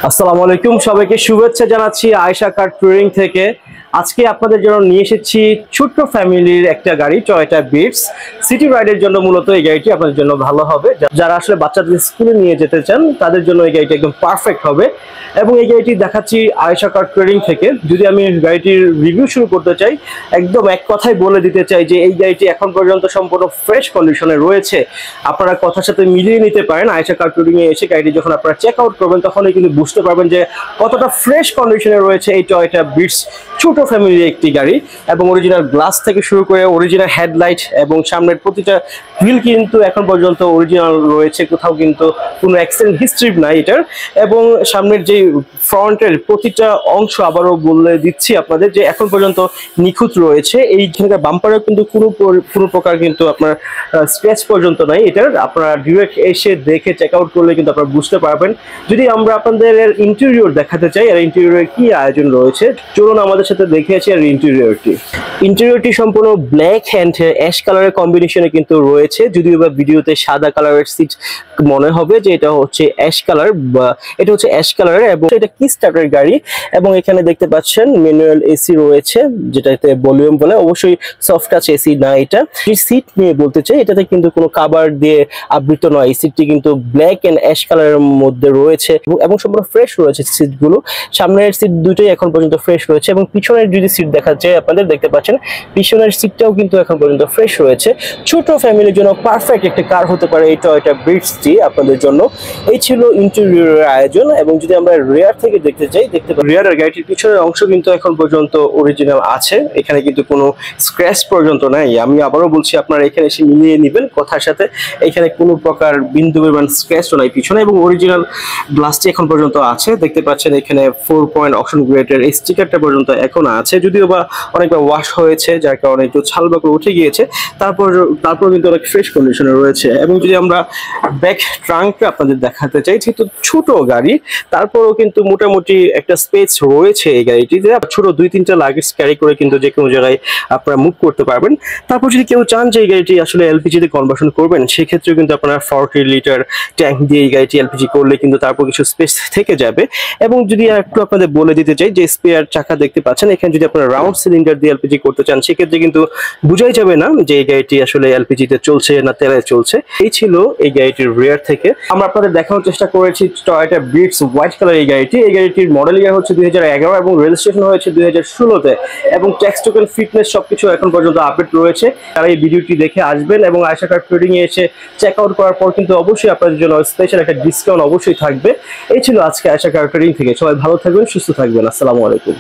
আসসালামু আলাইকুম, সবাইকে শুভেচ্ছা জানাচ্ছি আয়েশা কার ট্যুরিং থেকে। আজকে আপনাদের জন্য নিয়ে এসেছি ছোট্ট ফ্যামিলির একটা গাড়ি, টয়োটা বিটস সিটি রাইডের জন্য। মূলত এই গাড়িটি আপনাদের জন্য ভালো হবে, যারা আসলে বাচ্চাদের স্কুলে নিয়ে যেতে চান তাদের জন্য এই গাড়িটি একদম পারফেক্ট হবে। এবং এই গাড়িটি দেখাচ্ছি আয়েশা কার ট্যুরিং থেকে। যদি আমি গাড়িটির রিভিউ শুরু করতে চাই, একদম এক কথায় বলে দিতে চাই যে এই গাড়িটি এখন পর্যন্ত সম্পূর্ণ ফ্রেশ কন্ডিশনে রয়েছে। আপনারা কথার সাথে মিলিয়ে নিতে পারেন। আয়েশা কার ট্যুরিং এ এসে গাড়িটি যখন আপনারা চেক আউট করবেন তখনই কিন্তু বুঝতে পারবেন যে কতটা ফ্রেশ কন্ডিশনে রয়েছে এই টয়োটা বিটস ছোট ফ্যামিলির একটি গাড়ি। এবং অরিজিনাল গ্লাস থেকে শুরু করে অরিজিনাল হেডলাইট এবং সামনের প্রতিটা হুইল কিন্তু এখন পর্যন্ত অরিজিনাল রয়েছে, কোথাও কিন্তু কোনো অ্যাক্সিডেন্ট হিস্ট্রি নাই এটার। এবং সামনের যে ফ্রন্টের প্রতিটা অংশ আবারও বলে দিচ্ছি আপনাদের যে এখন পর্যন্ত নিখুঁত রয়েছে। এইখানকার বাম্পারেও কিন্তু কোনো প্রকার কিন্তু আপনার স্ক্র্যাচ পর্যন্ত নাই এটার। আপনারা ডিরেক্ট এসে দেখে চেক আউট করলে কিন্তু আপনারা বুঝতে পারবেন। যদি আমরা আপনাদের ইন্টেরিয়র দেখাতে চাই, আর ইন্টেরিয়রে কি আয়োজন রয়েছে, চলুন আমাদের সাথে দেখে আসি। আর ইন্টেরিয়রটি সম্পূর্ণ ব্ল্যাক অ্যান্ড অ্যাশ কালারের কম্বিনেশনে কিন্তু রয়েছে। যদিও বা ভিডিওতে সাদা কালারের সিট মনে হবে যে এটা হচ্ছে অ্যাশ কালার, বা এটা হচ্ছে অ্যাশ কালারের। এবং এটা কি স্টার্টের গাড়ি। এবং এখানে দেখতে পাচ্ছেন ম্যানুয়াল এসি রয়েছে, যেটাতে ভলিউম বলে। অবশ্যই সফট টাচ এসি না এটা। যে সিট নিয়ে বলতে চাই, এটাতে কিন্তু কোনো কাভার দিয়ে আবৃত নয়। এই সিটটি কিন্তু ব্ল্যাক অ্যান্ড অ্যাশ কালারের মধ্যে রয়েছে এবং সম্পূর্ণ ফ্রেশ রয়েছে সিটগুলো। সামনের সিট দুটোই এখন পর্যন্ত ফ্রেশ রয়েছে। এবং পিছনের যদি সিট দেখা যায়, আপনাদের দেখতে পাচ্ছেন পিছনের সিটটাও কিন্তু এখন পর্যন্ত ফ্রেশ রয়েছে। ছোট ফ্যামিলির জন্য পারফেক্ট একটা কার হতে পারে এই টয়োটা বিটসটি আপনাদের জন্য। এই ছিল ইন্টেরিয়রের আয়োজন। এবং যদি আমরা রিয়ার থেকে দেখতে চাই, দেখতে পাই রিয়ারের গাড়িটির পিছনের অংশ কিন্তু এখন পর্যন্ত অরিজিনাল আছে। এখানে কিন্তু কোনো স্ক্র্যাচ পর্যন্ত নাই। আমি আবারও বলছি, আপনারা এখানে এসে মিলিয়ে নেবেন কথার সাথে। এখানে কোনো প্রকার বিন্দু পরিমাণ স্ক্র্যাচও নাই পিছনে। এবং অরিজিনাল গ্লাসটি এখন পর্যন্ত আছে, দেখতে পাচ্ছেন। এখানে 4 পয়েন্ট অপশন গ্রেডের এই স্টিকারটা পর্যন্ত এখন আছে, যদিও বা অনেকবার ওয়াশ হয়েছে, যার কারণে একটু ছালবাকড় উঠে গিয়েছে। তারপর কিন্তু অনেক ফ্রেশ কন্ডিশনে রয়েছে। এবং যদি আমরা ব্যাক ট্রাঙ্কটা আপনাদের দেখাতে চাই, যেহেতু ছোট গাড়ি তারপরও কিন্তু মোটামুটি একটা স্পেস রয়েছে এই গাড়িটিতে। ছোট 2-3টা লাগেজ ক্যারি করে কিন্তু যে কোনো জায়গায় আপনারা মুভ করতে পারবেন। তারপর যদি কেউ চান যে এই গাড়িটি আসলে এলপিজিতে কনভার্সন করবেন, সেক্ষেত্রে কিন্তু আপনারা 40 লিটার ট্যাঙ্ক দিয়ে এই গাড়িটি এলপিজি করলে কিন্তু তারপর কিছু স্পেস থেকে যাবে। এবং যদি একটু আপনাদের বলে দিতে চাই, যে স্পেয়ার চাকা দেখতে পাচ্ছেন, এখানে যদি আপনারা রাউন্ড সিলিন্ডার দিয়ে এলপিজি করতে চান, সেক্ষেত্রে কিন্তু বুঝাই যাবে না যে এই গাড়িটি আসলে এলপিজিতে চলছে না তেলে চলছে। এই ছিল এই গাড়িটির রিয়ার থেকে। আমরা আপনাদের দেখানোর চেষ্টা করেছি টয়োটা বিটস হোয়াইট কালার এই গাড়িটি। এই গাড়িটির মডেল ইয়ার হচ্ছে 2011 এবং রেজিস্ট্রেশন হয়েছে 2016-তে। এবং ট্যাক্স টোকেন ফিটনেস সবকিছু এখন পর্যন্ত আপডেট রয়েছে। তারা এই ভিডিওটি দেখে আসবেন এবং আয়েশা কার ট্রেডিং এ এসে চেক আউট করার পর কিন্তু অবশ্যই আপনাদের জন্য স্পেশাল একটা ডিসকাউন্ট অবশ্যই থাকবে। এই ছিল আজকে আয়েশা কার ট্রেডিং থেকে। সবাই ভালো থাকবেন, সুস্থ থাকবেন। আসসালামু আলাইকুম।